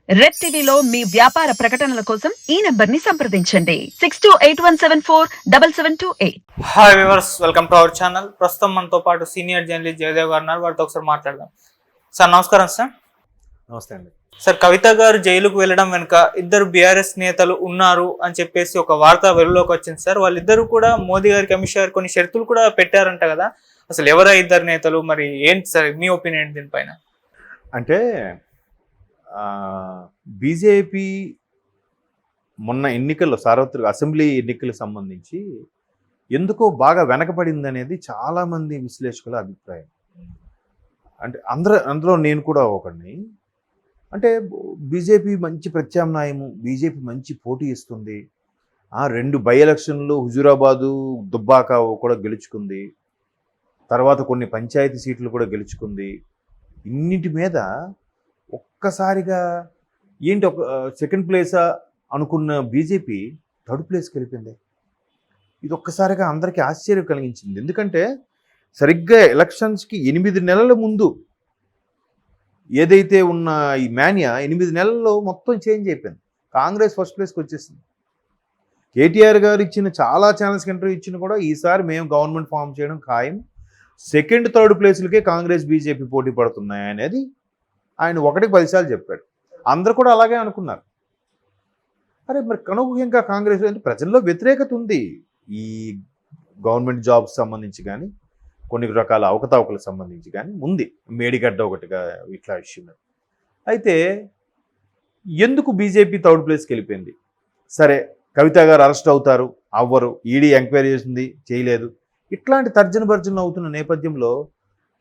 Red టీవీలో మీ వ్యాపార ప్రకటనల కోసం ఈ నంబర్ ని సంప్రదించండి 6281747728. Hi viewers, welcome to our channel. ప్రస్తుతం మనతో పాటు సీనియర్ జర్నలిస్ట్ జయదేవ్ గారు ఉన్నారు. వారితో ఒకసారి మాట్లాడదాం. సార్ నమస్కారం. సార్ నమస్తే అండి. సార్, కవిత గారు జైలుకు వెళ్ళడం వెనుక ఇద్దరు బీఆర్ఎస్ నేతలు ఉన్నారు అని చెప్పేసి ఒక వార్త వెలుగులోకి వచ్చింది. సార్, వాళ్ళిద్దరు కూడా మోదీ గారికి, అమిత్ షా గారికి కొన్ని షరతులు కూడా పెట్టారంట కదా. అసలు ఎవరా ఇద్దరు నేతలు, మరి ఏంటి సార్ మీ ఒపీనియన్ దీనిపైన? అంటే బీజేపీ మొన్న ఎన్నికల్లో, సార్వత్రిక అసెంబ్లీ ఎన్నికలకు సంబంధించి ఎందుకో బాగా వెనకబడింది అనేది చాలామంది విశ్లేషకుల అభిప్రాయం. అంటే అందులో నేను కూడా ఒకడిని. అంటే బీజేపీ మంచి ప్రత్యామ్నాయము, బీజేపీ మంచి పోటీ ఇస్తుంది, 2 బై ఎలక్షన్లు హుజూరాబాదు, దుబ్బాక కూడా గెలుచుకుంది, తర్వాత కొన్ని పంచాయతీ సీట్లు కూడా గెలుచుకుంది. ఇన్నిటి మీద ఒక్కసారిగా ఏంటి ఒక సెకండ్ ప్లేసా అనుకున్న బీజేపీ థర్డ్ ప్లేస్కి వెళ్ళిపోయింది. ఇది ఒక్కసారిగా అందరికీ ఆశ్చర్యం కలిగించింది. ఎందుకంటే సరిగ్గా ఎలక్షన్స్కి 8 నెలల ముందు ఏదైతే ఉన్న ఈ మాన్యా 8 నెలల్లో మొత్తం చేంజ్ అయిపోయింది. కాంగ్రెస్ ఫస్ట్ ప్లేస్కి వచ్చేసింది. కేటీఆర్ గారు ఇచ్చిన చాలా ఛానల్స్కి ఇంటర్వ్యూ ఇచ్చిన కూడా ఈసారి మేము గవర్నమెంట్ ఫామ్ చేయడం ఖాయం, సెకండ్ థర్డ్ ప్లేసులకే కాంగ్రెస్ బీజేపీ పోటీ పడుతున్నాయి అనేది ఆయన 1-10 సార్లు చెప్పాడు. అందరూ కూడా అలాగే అనుకున్నారు. అరే మరి కనుక కాంగ్రెస్ అంటే ప్రజల్లో వ్యతిరేకత ఉంది ఈ గవర్నమెంట్ జాబ్స్ సంబంధించి కానీ, కొన్ని రకాల అవకతవకలకు సంబంధించి కానీ ఉంది. మేడిగడ్డ ఒకటిగా ఇట్లా విషయం. అయితే ఎందుకు బీజేపీ థర్డ్ ప్లేస్కి వెళ్ళిపోయింది? సరే, కవిత గారు అరెస్ట్ అవుతారు, అవ్వరు, ఈడీ ఎంక్వైరీ చేసింది, చేయలేదు, ఇట్లాంటి తర్జన భర్జనలు అవుతున్న నేపథ్యంలో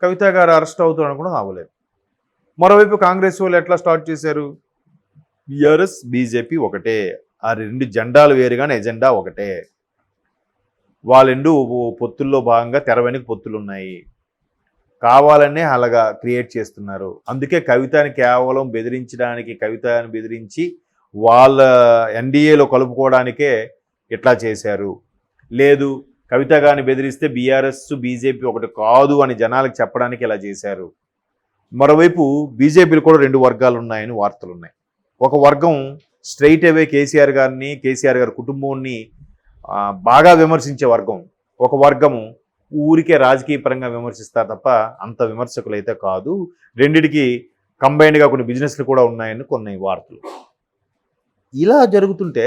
కవిత గారు అరెస్ట్ అవుతారు అనుకోవడం అవ్వలేదు. మరోవైపు కాంగ్రెస్ వాళ్ళు ఎట్లా స్టార్ట్ చేశారు? బీఆర్ఎస్ బీజేపీ ఒకటే, ఆ 2 జెండాలు వేరు కానీ ఎజెండా ఒకటే. వాళ్ళెండు పొత్తుల్లో భాగంగా తెర వెనుక పొత్తులు ఉన్నాయి, కావాలనే అలాగా క్రియేట్ చేస్తున్నారు. అందుకే కవితని కేవలం బెదిరించడానికి, కవితని బెదిరించి వాళ్ళ ఎన్డీఏలో కలుపుకోవడానికే ఇట్లా చేశారు. లేదు, కవిత గారిని బెదిరిస్తే బీఆర్ఎస్ బీజేపీ ఒకటి కాదు అని జనాలకు చెప్పడానికి ఇలా చేశారు. మరోవైపు బీజేపీలో కూడా 2 వర్గాలు ఉన్నాయని వార్తలు ఉన్నాయి. ఒక వర్గం స్ట్రైట్ అవే కేసీఆర్ గారిని, కేసీఆర్ గారి కుటుంబాన్ని బాగా విమర్శించే వర్గం. ఒక వర్గము ఊరికే రాజకీయ పరంగా విమర్శిస్తారు తప్ప అంత విమర్శకులు అయితే కాదు. రెండిటికి కంబైన్డ్గా కొన్ని బిజినెస్లు కూడా ఉన్నాయని కొన్ని వార్తలు. ఇలా జరుగుతుంటే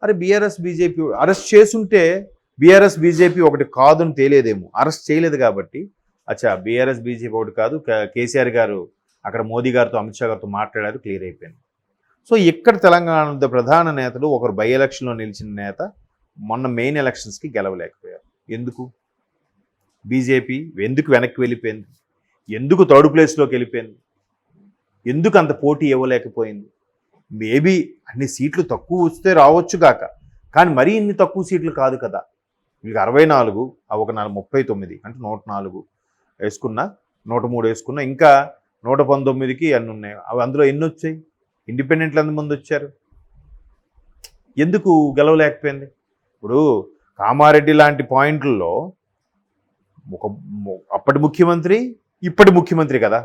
అరే బీఆర్ఎస్ బీజేపీ అరెస్ట్ చేసుంటే బీఆర్ఎస్ బీజేపీ ఒకటి కాదని తేలేదేమో. అరెస్ట్ చేయలేదు కాబట్టి అచ్చా బీఆర్ఎస్ బీజేపీ ఒకటి కాదు, కేసీఆర్ గారు అక్కడ మోదీ గారితో, అమిత్ షా గారితో మాట్లాడారు, క్లియర్ అయిపోయింది. సో ఇక్కడ తెలంగాణ ప్రధాన నేతలు, ఒకరు బై ఎలక్షన్లో నిలిచిన నేత మొన్న మెయిన్ ఎలక్షన్స్కి గెలవలేకపోయారు. ఎందుకు? బీజేపీ ఎందుకు వెనక్కి వెళ్ళిపోయింది? ఎందుకు థర్డ్ ప్లేస్లోకి వెళ్ళిపోయింది? ఎందుకు అంత పోటీ ఇవ్వలేకపోయింది? మేబీ అన్ని సీట్లు తక్కువ వస్తే రావచ్చు గాక, కానీ మరీ ఇన్ని తక్కువ సీట్లు కాదు కదా. వీళ్ళకి 64, ఒక 39 అంటే 104 వేసుకున్నా, 103 వేసుకున్నా, ఇంకా 119కి అన్ని ఉన్నాయి. అవి అందులో ఎన్ని వచ్చాయి? ఇండిపెండెంట్లు ఎంతమంది వచ్చారు? ఎందుకు గెలవలేకపోయింది? ఇప్పుడు కామారెడ్డి లాంటి పాయింట్లలో అప్పటి ముఖ్యమంత్రి, ఇప్పటి ముఖ్యమంత్రి కదా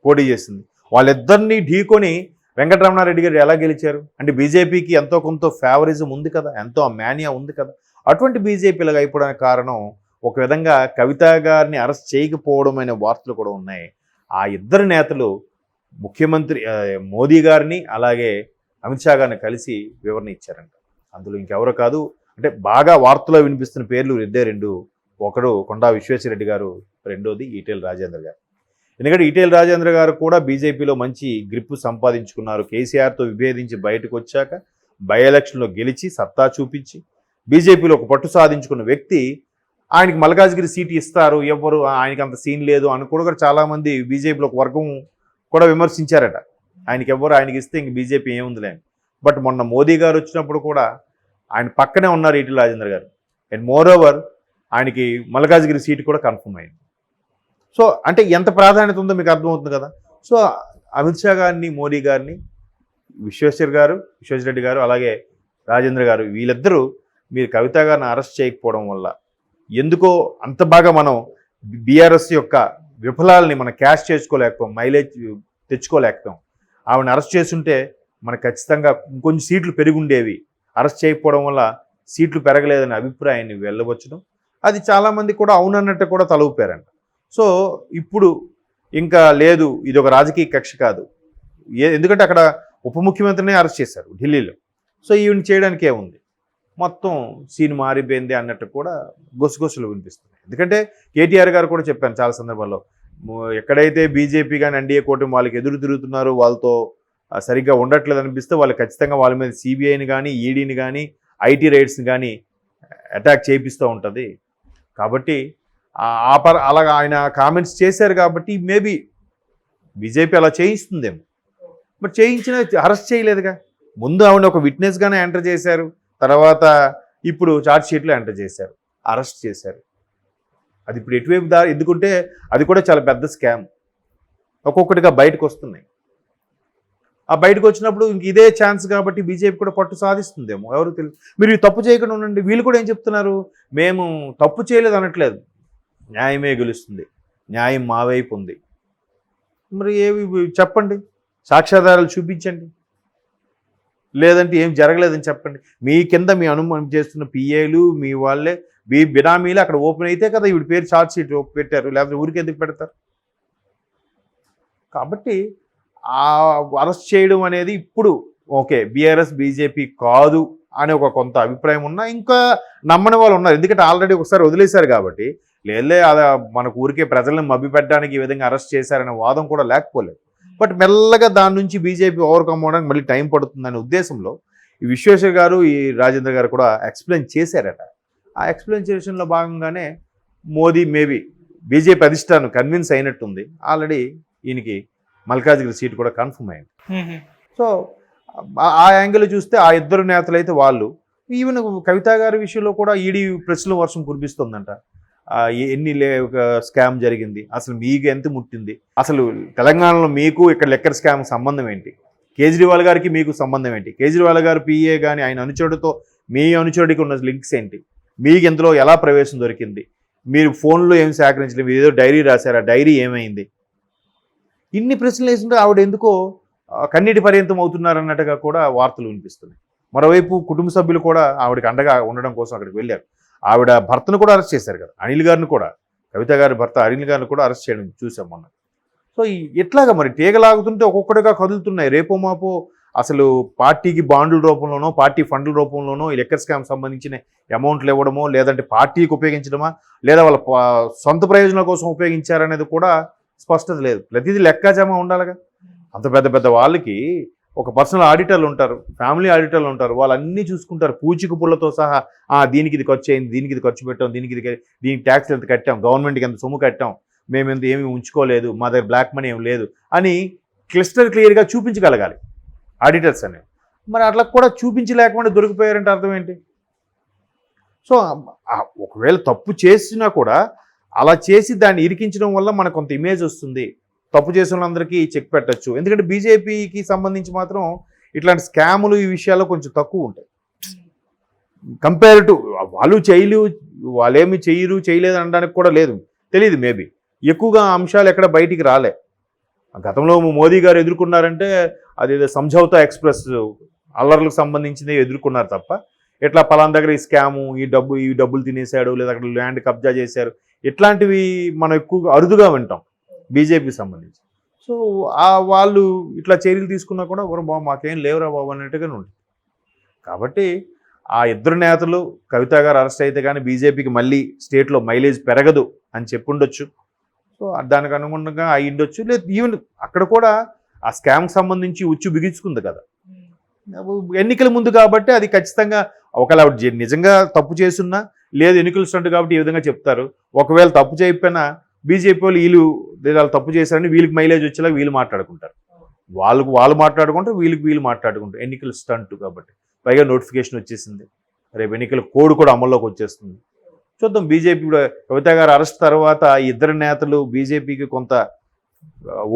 పోటీ చేసింది. వాళ్ళిద్దరినీ ఢీకొని వెంకటరమణారెడ్డి గారు ఎలా గెలిచారు? అంటే బీజేపీకి ఎంతో కొంత ఫేవరిజం ఉంది కదా, ఎంతో మాన్యా ఉంది కదా. అటువంటి బీజేపీలాగా అయిపోవడానికి కారణం ఒక విధంగా కవిత గారిని అరెస్ట్ చేయకపోవడం అనే వార్తలు కూడా ఉన్నాయి. ఆ ఇద్దరు నేతలు ముఖ్యమంత్రి మోదీ గారిని అలాగే అమిత్ షా గారిని కలిసి వివరణ ఇచ్చారంట. అందులో ఇంకెవరో కాదు, అంటే బాగా వార్తలో వినిపిస్తున్న పేర్లు 2. ఒకడు కొండా విశ్వేశ్వరరెడ్డి గారు, రెండోది ఈటెల రాజేందర్ గారు. ఎందుకంటే ఈటెల రాజేంద్ర గారు కూడా బీజేపీలో మంచి గ్రిప్ సంపాదించుకున్నారు. కేసీఆర్తో విభేదించి బయటకు వచ్చాక బై ఎలక్షన్లో గెలిచి సత్తా చూపించి బీజేపీలో ఒక పట్టు సాధించుకున్న వ్యక్తి. ఆయనకి మల్కాజ్గిరి సీటు ఇస్తారు, ఎవరు ఆయనకి అంత సీన్ లేదు అని కూడా చాలామంది బీజేపీలో ఒక వర్గం కూడా విమర్శించారట. ఆయనకి ఇస్తే ఇంక బీజేపీ ఏముందిలే. బట్ మొన్న మోదీ గారు వచ్చినప్పుడు కూడా ఆయన పక్కనే ఉన్నారు ఈటెల రాజేంద్ర గారు. అండ్ మోర్ ఓవర్ ఆయనకి మల్కాజ్గిరి సీటు కూడా కన్ఫర్మ్ అయింది. సో అంటే ఎంత ప్రాధాన్యత ఉందో మీకు అర్థమవుతుంది కదా. సో అమిత్ షా గారిని, మోదీ గారిని, విశ్వేశ్వరరెడ్డి గారు అలాగే రాజేంద్ర గారు, వీళ్ళిద్దరూ మీరు కవిత గారిని అరెస్ట్ చేయకపోవడం వల్ల ఎందుకో అంత బాగా మనం బీఆర్ఎస్ యొక్క విఫలాలని మనం క్యాష్ చేసుకోలేకపోయాం, మైలేజ్ తెచ్చుకోలేకపోయాం. ఆవిడని అరెస్ట్ చేస్తుంటే మనకు ఖచ్చితంగా ఇంకొంచెం సీట్లు పెరుగుండేవి, అరెస్ట్ చేయకపోవడం వల్ల సీట్లు పెరగలేదనే అభిప్రాయాన్ని వెళ్ళవచ్చును. అది చాలామంది కూడా అవునన్నట్టు కూడా తల ఊపారంట. సో ఇప్పుడు ఇంకా లేదు, ఇది ఒక రాజకీయ కక్ష కాదు, ఎందుకంటే అక్కడ ఉప ముఖ్యమంత్రిని అరెస్ట్ చేశారు ఢిల్లీలో. సో ఈవెన్ చేయడానికే ఉంది, మొత్తం సీన్ మారిపోయింది అన్నట్టు కూడా గొసగొసలు వినిపిస్తున్నాయి. ఎందుకంటే కేటీఆర్ గారు కూడా చెప్పాను చాలా సందర్భాల్లో, ఎక్కడైతే బీజేపీ కానీ ఎన్డీఏ కూటమి వాళ్ళకి ఎదురు తిరుగుతున్నారో, వాళ్ళతో సరిగ్గా ఉండట్లేదు అనిపిస్తే వాళ్ళు ఖచ్చితంగా వాళ్ళ మీద సిబిఐని కానీ ఈడీని కానీ ఐటీ రైట్స్ని కానీ అటాక్ చేయిస్తూ ఉంటుంది. కాబట్టి అలాగా ఆయన కామెంట్స్ చేశారు కాబట్టి మేబీ బీజేపీ అలా చేయిస్తుందేమో. బట్ చేయించిన అరెస్ట్ చేయలేదుగా, ముందు ఆవిడ ఒక విట్నెస్గానే ఎంటర్ చేశారు, తర్వాత ఇప్పుడు ఛార్జ్ షీట్లో ఎంటర్ చేశారు, అరెస్ట్ చేశారు. అది ఇప్పుడు ఎటువైపు దారి, ఎందుకంటే అది కూడా చాలా పెద్ద స్కామ్, ఒక్కొక్కటిగా బయటకు వస్తున్నాయి. ఆ బయటకు వచ్చినప్పుడు ఇంక ఇదే ఛాన్స్ కాబట్టి బీజేపీ కూడా పట్టు సాధిస్తుందేమో, ఎవరు తెలియదు. మీరు ఈ తప్పు చేయకుండా ఉండండి. వీళ్ళు కూడా ఏం చెప్తున్నారు, మేము తప్పు చేయలేదు అనట్లేదు, న్యాయమే గెలుస్తుంది, న్యాయం మా వైపు ఉంది. మరి ఏవి చెప్పండి, సాక్ష్యాధారాలు చూపించండి, లేదంటే ఏం జరగలేదని చెప్పండి. మీ కింద మీ అనుమానం చేస్తున్న పిఏలు మీ వాళ్ళే బినామీలు అక్కడ ఓపెన్ అయితే కదా ఈవిడ పేరు ఛార్జ్ షీట్ పెట్టారు, లేకపోతే ఊరికి ఎందుకు పెడతారు? కాబట్టి ఆ అరెస్ట్ చేయడం అనేది ఇప్పుడు ఓకే, బీఆర్ఎస్ బీజేపీ కాదు అనే ఒక కొంత అభిప్రాయం ఉన్నా ఇంకా నమ్మని వాళ్ళు ఉన్నారు. ఎందుకంటే ఆల్రెడీ ఒకసారి వదిలేశారు కాబట్టి, లేదే అలా మనకు ఊరికే ప్రజలను మభ్యపెట్టడానికి ఈ విధంగా అరెస్ట్ చేశారనే వాదం కూడా లేకపోలేదు. బట్ మెల్లగా దాని నుంచి బీజేపీ ఓవర్కమ్ అవ్వడానికి మళ్ళీ టైం పడుతుందనే ఉద్దేశంలో ఈ విశ్వేశ్వర్ గారు ఈ రాజేంద్ర గారు కూడా ఎక్స్ప్లెయిన్ చేశారట. ఆ ఎక్స్ప్లెయినేషన్లో భాగంగానే మోదీ మేబీ బీజేపీ అధిష్టానం కన్విన్స్ అయినట్టుంది. ఆల్రెడీ ఈయనకి మల్కాజ్గిరి సీట్ కూడా కన్ఫర్మ్ అయింది. సో ఆ యాంగిల్ చూస్తే ఆ ఇద్దరు నేతలు అయితే వాళ్ళు, ఈవెన్ కవిత గారి విషయంలో కూడా ఈడీ ప్రశ్నల వర్షం కురిపిస్తుందంట. ఎన్ని స్కామ్ జరిగింది, అసలు మీకు ఎంత ముట్టింది, అసలు తెలంగాణలో మీకు ఇక్కడ లెక్కర్ స్కామ్ సంబంధం ఏంటి, కేజ్రీవాల్ గారికి మీకు సంబంధం ఏంటి, కేజ్రీవాల్ గారు పిఏ కానీ ఆయన అనుచరుడితో మీ అనుచరుడికి ఉన్న లింక్స్ ఏంటి, మీకు ఇందులో ఎలా ప్రవేశం దొరికింది, మీరు ఫోన్లో ఏం సేకరించలేదు, ఏదో డైరీ రాశారా, డైరీ ఏమైంది, ఇన్ని ప్రశ్నలు వేస్తుంటే ఆవిడ ఎందుకో కన్నీటి పర్యంతం అవుతున్నారన్నట్టుగా కూడా వార్తలు వినిపిస్తున్నాయి. మరోవైపు కుటుంబ సభ్యులు కూడా ఆవిడకి అండగా ఉండడం కోసం అక్కడికి వెళ్ళారు. ఆవిడ భర్తను కూడా అరెస్ట్ చేశారు కదా, అనిల్ గారిని కూడా, కవిత గారి భర్త అనిల్ గారిని కూడా అరెస్ట్ చేయడం చూసాం మొన్న. సో ఎట్లాగా మరి తీగలాగుతుంటే ఒక్కొక్కటిగా కదులుతున్నాయి. రేపో మాపో అసలు పార్టీకి బాండ్ల రూపంలోనో పార్టీ ఫండ్ల రూపంలోనో ఈ లెక్కర్ స్కామ్ సంబంధించిన అమౌంట్లు ఇవ్వడమో, లేదంటే పార్టీకి ఉపయోగించడమా, లేదా వాళ్ళ సొంత ప్రయోజనాల కోసం ఉపయోగించారనేది కూడా స్పష్టత లేదు. ప్రతిదీ లెక్కాజామా ఉండాలిగా. అంత పెద్ద పెద్ద వాళ్ళకి ఒక పర్సనల్ ఆడిటర్లు ఉంటారు, ఫ్యామిలీ ఆడిటర్లు ఉంటారు, వాళ్ళన్నీ చూసుకుంటారు పూచిక పుల్లతో సహా. దీనికి ఇది ఖర్చు అయింది, దీనికి ఇది ఖర్చు పెట్టాం, దీనికి ట్యాక్స్ ఎంత కట్టాం, గవర్నమెంట్కి ఎంత సొమ్ము కట్టాం, మేము ఎంత ఏమి ఉంచుకోలేదు, మా దగ్గర బ్లాక్ మనీ ఏమి లేదు అని క్లియర్గా చూపించగలగాలి ఆడిటర్స్ అనేవి. మరి అట్లా కూడా చూపించలేకుండా దొరికిపోయారంటే అర్థం ఏంటి? సో ఒకవేళ తప్పు చేసినా కూడా అలా చేసి దాన్ని ఇరికించడం వల్ల మనకు కొంత ఇమేజ్ వస్తుంది, తప్పు చేసిన వాళ్ళందరికీ చెక్ పెట్టచ్చు. ఎందుకంటే బీజేపీకి సంబంధించి మాత్రం ఇట్లాంటి స్కాములు ఈ విషయాల్లో కొంచెం తక్కువ ఉంటాయి కంపేర్ టు వాళ్ళు వాళ్ళేమి చేయలేదు అనడానికి కూడా లేదు, తెలియదు. మేబీ ఎక్కువగా అంశాలు ఎక్కడ బయటికి రాలే. గతంలో మోదీ గారు ఎదుర్కొన్నారంటే అదేదో సంఝౌతా ఎక్స్ప్రెస్ అల్లర్లకు సంబంధించింది ఎదుర్కొన్నారు తప్ప, ఎట్లా పలానా దగ్గర ఈ స్కాము, ఈ డబ్బులు తినేశాడు, లేదా అక్కడ ల్యాండ్ కబ్జా చేశారు, ఇట్లాంటివి మనం ఎక్కువగా అరుదుగా వింటాం బీజేపీకి సంబంధించి. సో వాళ్ళు ఇట్లా చర్యలు తీసుకున్నా కూడా బాబు మాకేం లేవురా బాబు అన్నట్టుగానే ఉంటుంది. కాబట్టి ఆ ఇద్దరు నేతలు కవిత గారు అరెస్ట్ అయితే కానీ బీజేపీకి మళ్ళీ స్టేట్లో మైలేజ్ పెరగదు అని చెప్పుండొచ్చు. సో దానికి అనుగుణంగా అయి ఉండొచ్చు. లేదు ఈవెన్ అక్కడ కూడా ఆ స్కామ్కి సంబంధించి ఉచ్చు బిగించుకుంది కదా ఎన్నికల ముందు కాబట్టి, అది ఖచ్చితంగా ఒకవేళ నిజంగా తప్పు చేస్తున్నా లేదు ఎన్నికలు స్టంట్ కాబట్టి ఈ విధంగా చెప్తారు. ఒకవేళ తప్పు చేయకపోయినా బీజేపీ వాళ్ళు వాళ్ళు తప్పు చేశారని వీళ్ళకి మైలేజ్ వచ్చేలా వీళ్ళు మాట్లాడుకుంటారు, వాళ్ళు మాట్లాడుకుంటారు, వీళ్ళు మాట్లాడుకుంటారు. ఎన్నికల స్టంట్ కాబట్టి పైగా నోటిఫికేషన్ వచ్చేసింది, రేపు ఎన్నికల కోడ్ కూడా అమల్లోకి వచ్చేస్తుంది. చూద్దాం. బీజేపీ కూడా కవిత గారు అరెస్ట్ తర్వాత ఇద్దరు నేతలు బీజేపీకి కొంత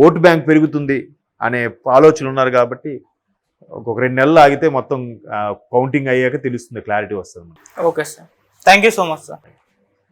ఓటు బ్యాంక్ పెరుగుతుంది అనే ఆలోచనలు ఉన్నారు కాబట్టి ఒక 2 నెలలు ఆగితే మొత్తం కౌంటింగ్ అయ్యాక తెలుస్తుంది, క్లారిటీ వస్తుంది. Okay sir, thank you so much sir.